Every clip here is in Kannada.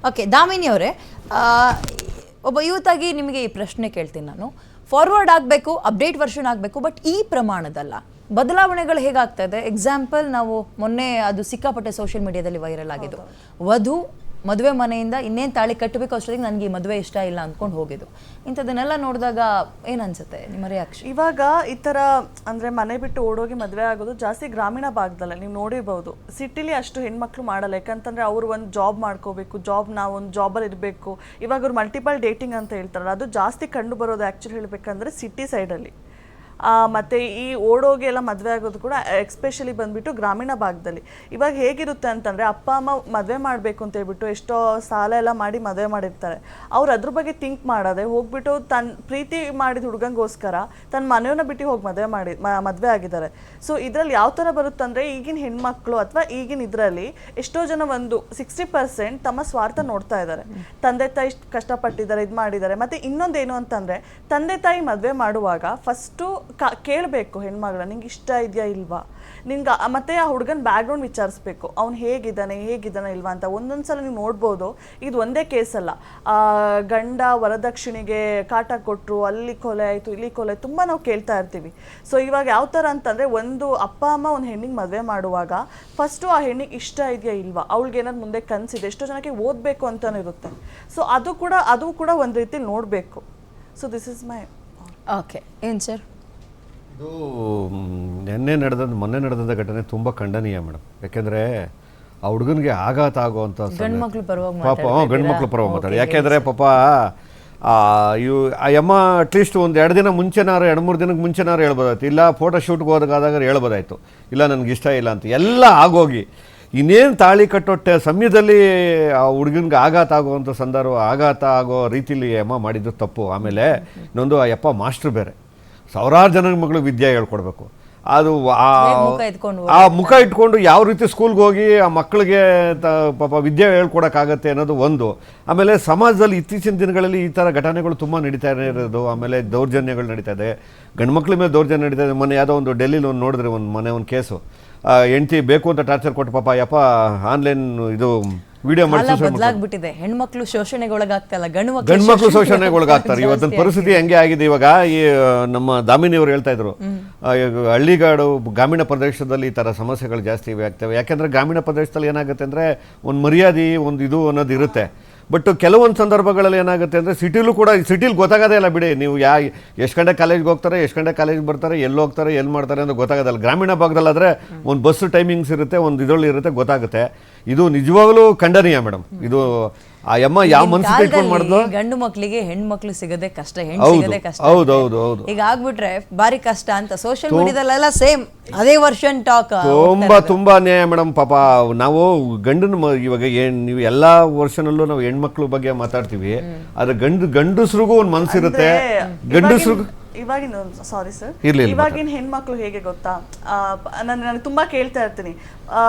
ಓಕೆ, ದಾಮಿನಿ ಅವರೇ, ಒಬ್ಬ ಯೂತಾಗಿ ನಿಮಗೆ ಈ ಪ್ರಶ್ನೆ ಕೇಳ್ತೀನಿ ನಾನು. ಫಾರ್ವರ್ಡ್ ಆಗಬೇಕು, ಅಪ್ಡೇಟ್ ವರ್ಷನ್ ಆಗಬೇಕು, ಬಟ್ ಈ ಪ್ರಮಾಣದಲ್ಲ. ಬದಲಾವಣೆಗಳು ಹೇಗಾಗ್ತಾ ಇದೆ? ಎಕ್ಸಾಂಪಲ್, ನಾವು ಮೊನ್ನೆ ಅದು ಸಿಕ್ಕಾಪಟ್ಟೆ ಸೋಷಿಯಲ್ ಮೀಡಿಯಾದಲ್ಲಿ ವೈರಲ್ ಆಗಿದ್ದು, ವಧು ಮದುವೆ ಮನೆಯಿಂದ ಇನ್ನೇನು ತಾಳಿ ಕಟ್ಟಬೇಕು ಅಷ್ಟೊತ್ತಿಗೆ ನನಗೆ ಈ ಮದುವೆ ಇಷ್ಟ ಇಲ್ಲ ಅಂದ್ಕೊಂಡು ಹೋಗಿದ್ದು. ಇಂಥದನ್ನೆಲ್ಲ ನೋಡಿದಾಗ ಏನು ಅನ್ಸುತ್ತೆ ನಿಮ್ಮ ರಿಯಾಕ್ಷನ್? ಇವಾಗ ಈ ಥರ ಅಂದರೆ ಮನೆ ಬಿಟ್ಟು ಓಡೋಗಿ ಮದುವೆ ಆಗೋದು ಜಾಸ್ತಿ ಗ್ರಾಮೀಣ ಭಾಗದಲ್ಲ, ನೀವು ನೋಡಿರ್ಬೋದು. ಸಿಟಿಲಿ ಅಷ್ಟು ಹೆಣ್ಮಕ್ಳು ಮಾಡಲ್ಲ, ಯಾಕಂತಂದರೆ ಅವರು ಒಂದು ಜಾಬ್ ಮಾಡ್ಕೋಬೇಕು, ನಾವು ಒಂದು ಜಾಬಲ್ಲಿ ಇರಬೇಕು. ಇವಾಗ ಅವ್ರು ಮಲ್ಟಿಪಲ್ ಡೇಟಿಂಗ್ ಅಂತ ಹೇಳ್ತಾರಲ್ಲ, ಅದು ಜಾಸ್ತಿ ಕಂಡು ಬರೋದು ಆ್ಯಕ್ಚುಲಿ ಹೇಳಬೇಕಂದ್ರೆ ಸಿಟಿ ಸೈಡಲ್ಲಿ. ಮತ್ತು ಈ ಓಡೋಗಿ ಎಲ್ಲ ಮದುವೆ ಆಗೋದು ಕೂಡ ಎಕ್ಸ್ಪೆಷಲಿ ಬಂದುಬಿಟ್ಟು ಗ್ರಾಮೀಣ ಭಾಗದಲ್ಲಿ. ಇವಾಗ ಹೇಗಿರುತ್ತೆ ಅಂತಂದರೆ, ಅಪ್ಪ ಅಮ್ಮ ಮದುವೆ ಮಾಡಬೇಕು ಅಂತ ಹೇಳ್ಬಿಟ್ಟು ಎಷ್ಟೋ ಸಾಲ ಎಲ್ಲ ಮಾಡಿ ಮದುವೆ ಮಾಡಿರ್ತಾರೆ. ಅವ್ರು ಅದ್ರ ಬಗ್ಗೆ ಥಿಂಕ್ ಮಾಡೋದೆ ಹೋಗ್ಬಿಟ್ಟು ತನ್ನ ಪ್ರೀತಿ ಮಾಡಿದ ಹುಡುಗಂಗೋಸ್ಕರ ತನ್ನ ಮನೆಯನ್ನ ಬಿಟ್ಟು ಹೋಗಿ ಮದುವೆ ಆಗಿದ್ದಾರೆ. ಸೊ ಇದರಲ್ಲಿ ಯಾವ ಥರ ಬರುತ್ತಂದರೆ, ಈಗಿನ ಹೆಣ್ಮಕ್ಳು ಅಥವಾ ಈಗಿನ ಇದರಲ್ಲಿ ಎಷ್ಟೋ ಜನ ಒಂದು 60% ತಮ್ಮ ಸ್ವಾರ್ಥ ನೋಡ್ತಾ ಇದ್ದಾರೆ. ತಂದೆ ತಾಯಿ ಕಷ್ಟಪಟ್ಟಿದ್ದಾರೆ, ಇದು ಮಾಡಿದ್ದಾರೆ. ಮತ್ತು ಇನ್ನೊಂದೇನು ಅಂತಂದರೆ, ತಂದೆ ತಾಯಿ ಮದುವೆ ಮಾಡುವಾಗ ಫಸ್ಟು ಕೇಳಬೇಕು ಹೆಣ್ಮಗಳ, ನಿಂಗೆ ಇಷ್ಟ ಇದೆಯಾ ಇಲ್ವಾ, ನಿನ್ಗೆ ಮತ್ತೆ ಆ ಹುಡುಗನ ಬ್ಯಾಕ್ಗ್ರೌಂಡ್ ವಿಚಾರಿಸ್ಬೇಕು, ಅವ್ನು ಹೇಗಿದ್ದಾನೆ ಇಲ್ವಾ ಅಂತ. ಒಂದೊಂದ್ಸಲ ನೀವು ನೋಡ್ಬೋದು, ಇದು ಒಂದೇ ಕೇಸಲ್ಲ, ಗಂಡ ವರದಕ್ಷಿಣೆಗೆ ಕಾಟ ಕೊಟ್ಟರು, ಅಲ್ಲಿ ಕೊಲೆ ಆಯಿತು, ಇಲ್ಲಿ ಕೊಲೆ ಆಯಿತು, ತುಂಬ ನಾವು ಕೇಳ್ತಾ ಇರ್ತೀವಿ. ಸೊ ಇವಾಗ ಯಾವ ಥರ ಅಂತಂದರೆ, ಒಂದು ಅಪ್ಪ ಅಮ್ಮ ಒಂದು ಹೆಣ್ಣಿಗೆ ಮದುವೆ ಮಾಡುವಾಗ ಫಸ್ಟು ಆ ಹೆಣ್ಣಿಗೆ ಇಷ್ಟ ಇದೆಯಾ ಇಲ್ವಾ, ಅವಳಿಗೆ ಏನಾದ್ರು ಮುಂದೆ ಕನಸಿದೆ, ಎಷ್ಟೋ ಜನಕ್ಕೆ ಓದಬೇಕು ಅಂತಲೂ ಇರುತ್ತೆ. ಸೊ ಅದು ಕೂಡ ಒಂದು ರೀತಿ ನೋಡಬೇಕು. So this is my okay. ಏನು ಸರ್? ಇದು ಮೊನ್ನೆ ನಡೆದಂಥ ಘಟನೆ ತುಂಬ ಖಂಡನೀಯ ಮೇಡಮ್. ಯಾಕೆಂದರೆ ಆ ಹುಡುಗನಿಗೆ ಆಘಾತ ಆಗುವಂಥ ಗಂಡ್ಮಕ್ಳು ಪಾಪ ಗಂಡು ಮಕ್ಳು ಪರವಾಗಿ ಮಾತಾಡಿ. ಯಾಕೆಂದರೆ ಪಾಪ ಆ ಯಮ್ಮ ಅಟ್ಲೀಸ್ಟ್ ಒಂದು 2 ದಿನ ಮುಂಚೆನಾರು 2-3 ದಿನಕ್ಕೆ ಮುಂಚೆನಾರು ಹೇಳ್ಬೋದಾಯ್ತು, ಇಲ್ಲ ಫೋಟೋ ಶೂಟ್ಗೆ ಹೋದಾಗ ಹೇಳ್ಬೋದಾಯ್ತು, ಇಲ್ಲ ನನಗೆ ಇಷ್ಟ ಇಲ್ಲ ಅಂತ. ಎಲ್ಲ ಆಗೋಗಿ ಇನ್ನೇನು ತಾಳಿ ಕಟ್ಟೊಟ್ಟೆ ಸಮಯದಲ್ಲಿ ಆ ಹುಡುಗನಿಗೆ ಆಘಾತ ಆಗುವಂಥ ಆಘಾತ ಆಗೋ ರೀತಿಲಿ ಅಮ್ಮ ಮಾಡಿದ್ದು ತಪ್ಪು. ಆಮೇಲೆ ಇನ್ನೊಂದು ಆ ಯಪ್ಪ ಮಾಸ್ಟ್ರು ಬೇರೆ, ಸಾವಿರಾರು ಜನ ಮಗಳು ವಿದ್ಯೆ ಹೇಳ್ಕೊಡ್ಬೇಕು. ಅದು ಆ ಮುಖ ಇಟ್ಕೊಂಡು ಯಾವ ರೀತಿ ಸ್ಕೂಲ್ಗೆ ಹೋಗಿ ಆ ಮಕ್ಕಳಿಗೆ ಪಾಪ ವಿದ್ಯೆ ಹೇಳ್ಕೊಡೋಕ್ಕಾಗತ್ತೆ ಅನ್ನೋದು ಒಂದು. ಆಮೇಲೆ ಸಮಾಜದಲ್ಲಿ ಇತ್ತೀಚಿನ ದಿನಗಳಲ್ಲಿ ಈ ಥರ ಘಟನೆಗಳು ತುಂಬ ನಡೀತಾ ಇರೋದು. ಆಮೇಲೆ ದೌರ್ಜನ್ಯಗಳು ನಡೀತಾ ಇದೆ, ಗಂಡು ಮಕ್ಳ ಮೇಲೆ ದೌರ್ಜನ್ಯ ನಡೀತಾ ಇದೆ. ಮೊನ್ನೆ ಯಾವುದೋ ಒಂದು ಡೆಲ್ಲಿಲಿ ಒಂದು ನೋಡಿದ್ರೆ ಒಂದು ಕೇಸು, ಹೆಂಡತಿ ಬೇಕು ಅಂತ ಟಾರ್ಚರ್ ಕೊಟ್ಟು ಪಾಪ ಯಪ್ಪ ಆನ್ಲೈನ್ ಇದು ವಿಡಿಯೋ ಬದಲಾಗ್ಬಿಟ್ಟಿದೆ. ಹೆಣ್ಮಕ್ಳು ಶೋಷಣೆಗೊಳಗಾಗ್ತಲ್ಲ, ಗಂಡು ಮಕ್ಕಳು ಶೋಷಣೆಗೊಳಗಾಗ್ತಾರೆ. ಇವತ್ತಿನ ಪರಿಸ್ಥಿತಿ ಹೆಂಗೆ ಆಗಿದೆ. ಇವಾಗ ಈ ನಮ್ಮ ದಾಮಿನಿಯವರು ಹೇಳ್ತಾ ಇದ್ರು, ಹಳ್ಳಿಗಾಡು ಗ್ರಾಮೀಣ ಪ್ರದೇಶದಲ್ಲಿ ಈ ಥರ ಸಮಸ್ಯೆಗಳು ಜಾಸ್ತಿ ಆಗ್ತವೆ. ಯಾಕೆಂದರೆ ಗ್ರಾಮೀಣ ಪ್ರದೇಶದಲ್ಲಿ ಏನಾಗುತ್ತೆ ಅಂದರೆ ಒಂದು ಮರ್ಯಾದೆ ಒಂದು ಇದು ಅನ್ನೋದು ಇರುತ್ತೆ. ಬಟ್ ಕೆಲವೊಂದು ಸಂದರ್ಭಗಳಲ್ಲಿ ಏನಾಗುತ್ತೆ ಅಂದರೆ ಸಿಟಿಲಿ ಗೊತ್ತಾಗೋದೇ ಇಲ್ಲ ಬಿಡಿ. ನೀವು ಎಷ್ಟು ಗಂಟೆ ಕಾಲೇಜ್ಗೆ ಹೋಗ್ತಾರೆ, ಎಷ್ಟು ಗಂಟೆ ಕಾಲೇಜ್ಗೆ ಬರ್ತಾರೆ, ಎಲ್ಲಿ ಹೋಗ್ತಾರೆ, ಎಲ್ಲಿ ಮಾಡ್ತಾರೆ ಅಂತ ಗೊತ್ತಾಗೋದಲ್ಲ. ಗ್ರಾಮೀಣ ಭಾಗದಲ್ಲಾದರೆ ಒಂದು ಬಸ್ ಟೈಮಿಂಗ್ಸ್ ಇರುತ್ತೆ, ಒಂದು ಇದರಲ್ಲಿ ಇರುತ್ತೆ, ಗೊತ್ತಾಗುತ್ತೆ. ಇದು ನಿಜವಾಗ್ಲೂ ಖಂಡನೀಯ ಮೇಡಮ್. ಇದು ಆ ಯಮ್ಮ ಯಾವ ಮನಸ್ಸು ಇಟ್ಕೊಂಡು ಮಾಡಿದ್ರು. ಗಂಡು ಮಕ್ಕಳಿಗೆ ಹೆಣ್ಮಕ್ಳು ಸಿಗದೆ ಕಷ್ಟ, ಹೆಣ್ಣು ಸಿಗದೆ ಕಷ್ಟ. ಹೌದು. ಈಗ ಆಗ್ಬಿಟ್ರೆ ಬಾರಿ ಕಷ್ಟ ಅಂತ ಸೋಷಿಯಲ್ ಮೀಡಿಯಾದಲ್ಲೆಲ್ಲ ಸೇಮ್ ಅದೇ ವರ್ಷನ್ ಟಾಕ್. ತುಂಬಾ ಅನ್ಯಾಯ ಮೇಡಮ್. ಪಾಪ ನಾವು ಇವಾಗ ನೀವು ಎಲ್ಲಾ ವರ್ಷನಲ್ಲೂ ನಾವು ಹೆಣ್ಮಕ್ಳು ಬಗ್ಗೆ ಮಾತಾಡ್ತೀವಿ, ಆದ್ರೆ ಗಂಡಸ್ರಿಗೂ ಒಂದು ಮನಸ್ಸಿರುತ್ತೆ. ಗಂಡಸ್ರಿಗೂ ಇವಾಗಿನ ಹೆಣ್ಮಕ್ಳು ಹೇಗೆ ಗೊತ್ತಾ, ನನಗೆ ತುಂಬಾ ಕೇಳ್ತಾ ಇರ್ತೀನಿ,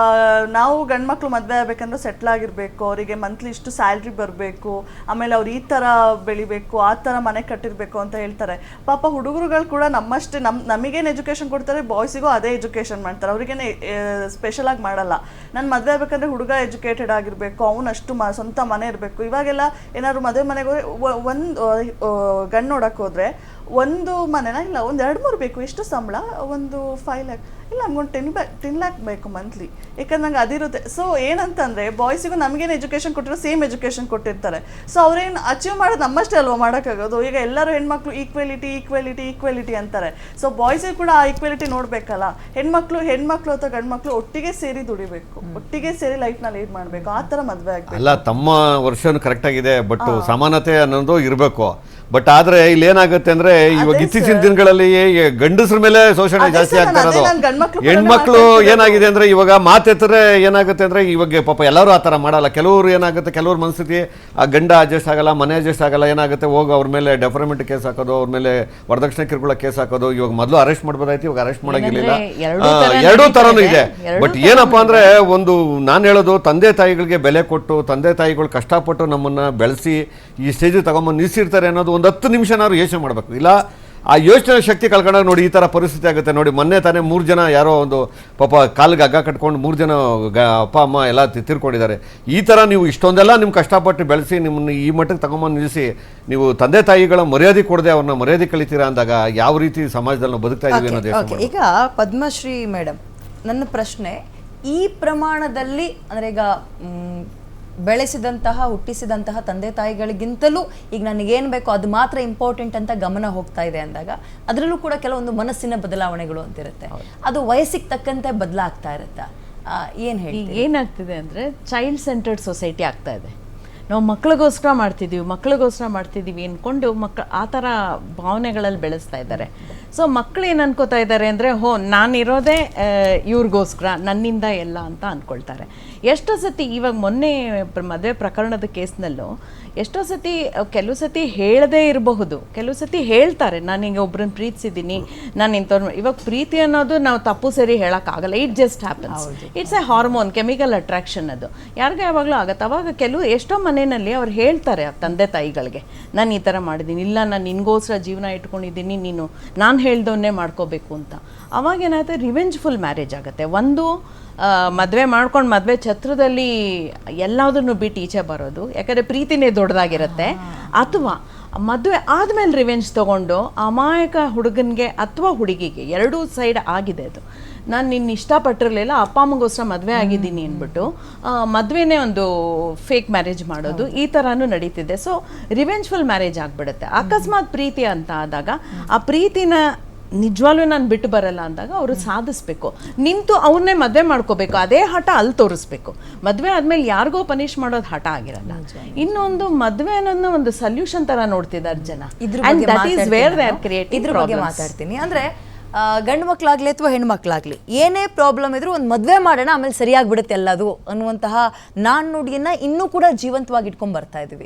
ನಾವು ಗಂಡು ಮಕ್ಳು ಮದುವೆ ಆಗ್ಬೇಕಂದ್ರೆ ಸೆಟ್ಲ್ ಆಗಿರ್ಬೇಕು, ಅವರಿಗೆ ಮಂತ್ಲಿ ಇಷ್ಟು ಸ್ಯಾಲ್ರಿ ಬರಬೇಕು, ಆಮೇಲೆ ಅವ್ರು ಈ ಥರ ಬೆಳಿಬೇಕು, ಆ ಥರ ಮನೆ ಕಟ್ಟಿರ್ಬೇಕು ಅಂತ ಹೇಳ್ತಾರೆ. ಪಾಪ ಹುಡುಗರುಗಳು ಕೂಡ ನಮ್ಮಷ್ಟೇ ನಮಗೇನು ಎಜುಕೇಶನ್ ಕೊಡ್ತಾರೆ, ಬಾಯ್ಸಿಗೂ ಅದೇ ಎಜುಕೇಶನ್ ಮಾಡ್ತಾರೆ, ಅವ್ರಿಗೇನೆ ಸ್ಪೆಷಲ್ ಆಗಿ ಮಾಡಲ್ಲ. ನಾನು ಮದುವೆ ಆಗ್ಬೇಕಂದ್ರೆ ಹುಡುಗ ಎಜುಕೇಟೆಡ್ ಆಗಿರ್ಬೇಕು, ಅವನಷ್ಟು ಸ್ವಂತ ಮನೆ ಇರಬೇಕು. ಇವಾಗೆಲ್ಲ ಏನಾದ್ರು ಮದುವೆ ಮನೆಗೆ ಒಂದು ಗಂಡು ನೋಡಕ್ಕೆ ಹೋದ್ರೆ ಒಂದು ಮನೆನ ಇಲ್ಲ, ಒಂದು 2-3 ಬೇಕು, ಎಷ್ಟು ಸಂಬಳ, ಒಂದು 5 lakh, ಇಲ್ಲ ನಮ್ಗೊಂದು 10 lakh ಬೇಕು ಮಂತ್ಲಿ, ಯಾಕಂದ್ರೆ ನಂಗೆ ಅದಿರುತ್ತೆ. ಸೊ ಏನಂತಂದರೆ, ಬಾಯ್ಸಿಗೂ ನಮಗೇನು ಎಜುಕೇಷನ್ ಕೊಟ್ಟಿರೋ ಸೇಮ್ ಎಜುಕೇಷನ್ ಕೊಟ್ಟಿರ್ತಾರೆ. ಸೊ ಅವ್ರೇನು ಅಚೀವ್ ಮಾಡೋದು ನಮ್ಮಷ್ಟೇ ಅಲ್ವಾ ಮಾಡೋಕ್ಕಾಗೋದು. ಈಗ ಎಲ್ಲರೂ ಹೆಣ್ಮಕ್ಳು ಈಕ್ವಾಲಿಟಿ ಅಂತಾರೆ. ಸೊ ಬಾಯ್ಸಿಗೂ ಕೂಡ ಆ ಈಕ್ವಾಲಿಟಿ ನೋಡಬೇಕಲ್ಲ. ಹೆಣ್ಮಕ್ಳು ಅಥವಾ ಗಂಡು ಮಕ್ಕಳು ಒಟ್ಟಿಗೆ ಸೇರಿ ದುಡಿಬೇಕು, ಒಟ್ಟಿಗೆ ಸೇರಿ ಲೈಫ್ನ ಲೀಡ್ ಮಾಡಬೇಕು, ಆ ಥರ ಮದುವೆ ಆಗಬೇಕು. ಅಲ್ಲ, ತಮ್ಮ ವರ್ಷನ್ ಕರೆಕ್ಟಾಗಿದೆ, ಬಟ್ ಸಮಾನತೆ ಅನ್ನೋದು ಇರಬೇಕು. ಬಟ್ ಆದ್ರೆ ಇಲ್ಲಿ ಏನಾಗುತ್ತೆ ಅಂದ್ರೆ, ಇವಾಗ ಇತ್ತೀಚಿನ ದಿನಗಳಲ್ಲಿ ಗಂಡಸ್ರ ಮೇಲೆ ಶೋಷಣೆ ಜಾಸ್ತಿ ಆಗ್ತಾ ಇರೋದು. ಹೆಣ್ಮಕ್ಳು ಏನಾಗಿದೆ ಅಂದ್ರೆ, ಇವಾಗ ಮಾತೆತ್ತರೆ ಏನಾಗುತ್ತೆ ಅಂದ್ರೆ, ಇವಾಗ ಪಾಪ ಎಲ್ಲರೂ ಆತರ ಮಾಡಲ್ಲ. ಕೆಲವರು ಏನಾಗುತ್ತೆ, ಕೆಲವ್ರ ಮನಸ್ಥಿತಿ ಆ ಗಂಡ ಅಡ್ಜಸ್ಟ್ ಆಗಲ್ಲ, ಮನೆ ಅಡ್ಜಸ್ಟ್ ಆಗಲ್ಲ, ಏನಾಗುತ್ತೆ ಹೋಗಿ ಅವ್ರ ಮೇಲೆ ಡೆಫರ್ಮೆಂಟ್ ಕೇಸ್ ಹಾಕೋದು, ಅವ್ರ ಮೇಲೆ ವರದಕ್ಷಿಣೆ ಕಿರುಕುಳ ಕೇಸ್ ಹಾಕೋದು. ಇವಾಗ ಮೊದಲು ಅರೆಸ್ಟ್ ಮಾಡ್ಬೋದಾಯ್ತು, ಇವಾಗ ಅರೆಸ್ಟ್ ಮಾಡಂಗಿಲ್ಲ. ಎರಡೂ ತರನು ಇದೆ. ಬಟ್ ಏನಪ್ಪಾ ಅಂದ್ರೆ, ಒಂದು ನಾನು ಹೇಳೋದು, ತಂದೆ ತಾಯಿಗಳಿಗೆ ಬೆಲೆ ಕೊಟ್ಟು, ತಂದೆ ತಾಯಿಗಳು ಕಷ್ಟಪಟ್ಟು ನಮ್ಮನ್ನ ಬೆಳೆಸಿ ಈ ಸ್ಟೇಜ್ ತಗೊಂಬಂದು ನಿಲ್ಸಿರ್ತಾರೆ ಅನ್ನೋದು ಒಂದು 10 ನಿಮಿಷನಾದ್ರು ಯೋಚನೆ ಮಾಡಬೇಕು. ಇಲ್ಲ ಆ ಯೋಚನೆ ಶಕ್ತಿ ಕಳ್ಕೊಂಡಾಗ ನೋಡಿ ಈ ಥರ ಪರಿಸ್ಥಿತಿ ಆಗುತ್ತೆ ನೋಡಿ. ಮೊನ್ನೆ ತಾನೇ 3 ಜನ ಯಾರೋ ಒಂದು ಪಾಪ ಕಾಲಿಗೆ ಹಗ್ಗ ಕಟ್ಕೊಂಡು 3 ಜನ ಅಪ್ಪ ಅಮ್ಮ ಎಲ್ಲ ತಿರ್ಕೊಂಡಿದ್ದಾರೆ. ಈ ಥರ ನೀವು ಇಷ್ಟೊಂದೆಲ್ಲ ನಿಮ್ಮ ಕಷ್ಟಪಟ್ಟು ಬೆಳೆಸಿ ನಿಮ್ಮನ್ನು ಈ ಮಟ್ಟಕ್ಕೆ ತಗೊಂಬಂದು ನಿಲ್ಲಿಸಿ ನೀವು ತಂದೆ ತಾಯಿಗಳ ಮರ್ಯಾದೆ ಕೊಡದೆ ಅವ್ರನ್ನ ಮರ್ಯಾದೆ ಕಳಿತೀರಾ ಅಂದಾಗ ಯಾವ ರೀತಿ ಸಮಾಜದಲ್ಲಿ ನಾವು ಬದುಕ್ತಾ ಇದೀವಿ ಅನ್ನೋದು ಯೋಚನೆ ಮಾಡಿ. ಈಗ ಪದ್ಮಶ್ರೀ ಮೇಡಮ್, ನನ್ನ ಪ್ರಶ್ನೆ ಈ ಪ್ರಮಾಣದಲ್ಲಿ ಅಂದರೆ ಈಗ ಬೆಳೆಸಿದಂತಹ ಹುಟ್ಟಿಸಿದಂತಹ ತಂದೆ ತಾಯಿಗಳಿಗಿಂತಲೂ ಈಗ ನನಗೇನು ಬೇಕೋ ಅದು ಮಾತ್ರ ಇಂಪಾರ್ಟೆಂಟ್ ಅಂತ ಗಮನ ಹೋಗ್ತಾ ಇದೆ ಅಂದಾಗ ಅದರಲ್ಲೂ ಕೂಡ ಕೆಲವೊಂದು ಮನಸ್ಸಿನ ಬದಲಾವಣೆಗಳು ಅಂತಿರುತ್ತೆ, ಅದು ವಯಸ್ಸಿಗೆ ತಕ್ಕಂತೆ ಬದಲಾಗ್ತಾ ಇರುತ್ತೆ. ಏನು ಹೇಳಿ ಏನಾಗ್ತಿದೆ ಅಂದರೆ ಚೈಲ್ಡ್ ಸೆಂಟರ್ಡ್ ಸೊಸೈಟಿ ಆಗ್ತಾ ಇದೆ. ನಾವು ಮಕ್ಕಳಿಗೋಸ್ಕರ ಮಾಡ್ತಿದ್ದೀವಿ ಅಂದ್ಕೊಂಡು ಆ ಥರ ಭಾವನೆಗಳಲ್ಲಿ ಬೆಳೆಸ್ತಾ ಇದ್ದಾರೆ. ಸೊ ಮಕ್ಕಳು ಏನು ಅನ್ಕೋತಾ ಇದ್ದಾರೆ ಅಂದರೆ ನಾನಿರೋದೇ ಇವ್ರಿಗೋಸ್ಕರ, ನನ್ನಿಂದ ಎಲ್ಲ ಅಂತ ಅಂದ್ಕೊಳ್ತಾರೆ. ಎಷ್ಟೋ ಸತಿ ಇವಾಗ ಮೊನ್ನೆ ಮದುವೆ ಪ್ರಕರಣದ ಕೇಸ್ನಲ್ಲೂ ಎಷ್ಟೋ ಸತಿ ಕೆಲವು ಸತಿ ಹೇಳದೇ ಇರಬಹುದು, ಕೆಲವು ಸತಿ ಹೇಳ್ತಾರೆ ನಾನು ಹಿಂಗೆ ಒಬ್ರನ್ನ ಪ್ರೀತಿಸಿದ್ದೀನಿ, ನಾನು ಇಂಥವ್ರು. ಇವಾಗ ಪ್ರೀತಿ ಅನ್ನೋದು ನಾವು ತಪ್ಪು ಸರಿ ಹೇಳೋಕ್ಕಾಗಲ್ಲ, it just happens. It's A hormone, chemical attraction. ಅದು ಯಾರಿಗೂ ಯಾವಾಗಲೂ ಆಗುತ್ತೆ. ಅವಾಗ ಎಷ್ಟೋ ಮನೆಯಲ್ಲಿ ಅವ್ರು ಹೇಳ್ತಾರೆ ಆ ತಂದೆ ತಾಯಿಗಳಿಗೆ, ನಾನು ಈ ಥರ ಮಾಡಿದ್ದೀನಿ, ಇಲ್ಲ ನಾನು ನಿನಗೋಸ್ಕರ ಜೀವನ ಇಟ್ಕೊಂಡಿದ್ದೀನಿ, ನಾನು ಹೇಳ್ದವನ್ನೇ ಮಾಡ್ಕೋಬೇಕು ಅಂತ. ಅವಾಗ ಏನಾಗುತ್ತೆ, ರಿವೆಂಜ್ಫುಲ್ ಮ್ಯಾರೇಜ್ ಆಗುತ್ತೆ. ಒಂದು ಮದುವೆ ಮಾಡ್ಕೊಂಡು ಮದುವೆ ಛತ್ರದಲ್ಲಿ ಎಲ್ಲದನ್ನು ಬಿಟ್ಟು ಈಚೆ ಬರೋದು, ಯಾಕಂದರೆ ಪ್ರೀತಿನೇ ದೊಡ್ಡದಾಗಿರುತ್ತೆ. ಅಥವಾ ಮದುವೆ ಆದಮೇಲೆ ರಿವೆಂಜ್ ತೊಗೊಂಡು ಅಮಾಯಕ ಹುಡುಗನಿಗೆ ಅಥವಾ ಹುಡುಗಿಗೆ ಎರಡೂ ಸೈಡ್ ಆಗಿದೆ. ಅದು ನಾನು ನಿನ್ನ ಇಷ್ಟಪಟ್ಟಿರಲಿಲ್ಲ, ಅಪ್ಪ ಅಮ್ಮಗೋಸ್ಕರ ಮದುವೆ ಆಗಿದ್ದೀನಿ ಅಂದ್ಬಿಟ್ಟು ಮದುವೆನೇ ಒಂದು ಫೇಕ್ ಮ್ಯಾರೇಜ್ ಮಾಡೋದು, ಈ ಥರನೂ ನಡೀತಿದೆ. ಸೊ ರಿವೆಂಜ್ಫುಲ್ ಮ್ಯಾರೇಜ್ ಆಗಿಬಿಡುತ್ತೆ. ಅಕಸ್ಮಾತ್ ಪ್ರೀತಿ ಅಂತ ಆದಾಗ ಆ ಪ್ರೀತಿನ ನಿಜವಾಗ್ಲೂ ನಾನು ಬಿಟ್ಟು ಬರಲ್ಲ ಅಂದಾಗ ಅವರು ಸಾಧಿಸ್ಬೇಕು, ನಿಂತು ಅವ್ರನ್ನೇ ಮದುವೆ ಮಾಡ್ಕೋಬೇಕು. ಅದೇ ಹಠ ಅಲ್ಲಿ ತೋರಿಸ್ಬೇಕು. ಮದುವೆ ಆದಮೇಲೆ ಯಾರಿಗೋ ಪನಿಷ್ ಮಾಡೋದು ಹಠ ಆಗಿರಲ್ಲ. ಇನ್ನೊಂದು ಮದುವೆ ಅನ್ನೋದನ್ನ ಒಂದು ಸೊಲ್ಯೂಷನ್ ಥರ ನೋಡ್ತಿದ್ದಾರೆ ಜನ. ಇದ್ರ ಬಗ್ಗೆ ಮಾತಾಡ್ತೀನಿ. ಅಂದರೆ ಗಂಡು ಮಕ್ಕಳಾಗಲಿ ಅಥವಾ ಹೆಣ್ಮಕ್ಳಾಗಲಿ ಏನೇ ಪ್ರಾಬ್ಲಮ್ ಇದ್ರೂ ಒಂದು ಮದುವೆ ಮಾಡೋಣ ಆಮೇಲೆ ಸರಿಯಾಗಿಬಿಡುತ್ತೆ ಎಲ್ಲದು ಅನ್ನುವಂತಹ ನಾಣ್ಣುಡಿಯನ್ನು ಇನ್ನೂ ಕೂಡ ಜೀವಂತವಾಗಿ ಇಟ್ಕೊಂಡು ಬರ್ತಾ ಇದ್ದೀವಿ.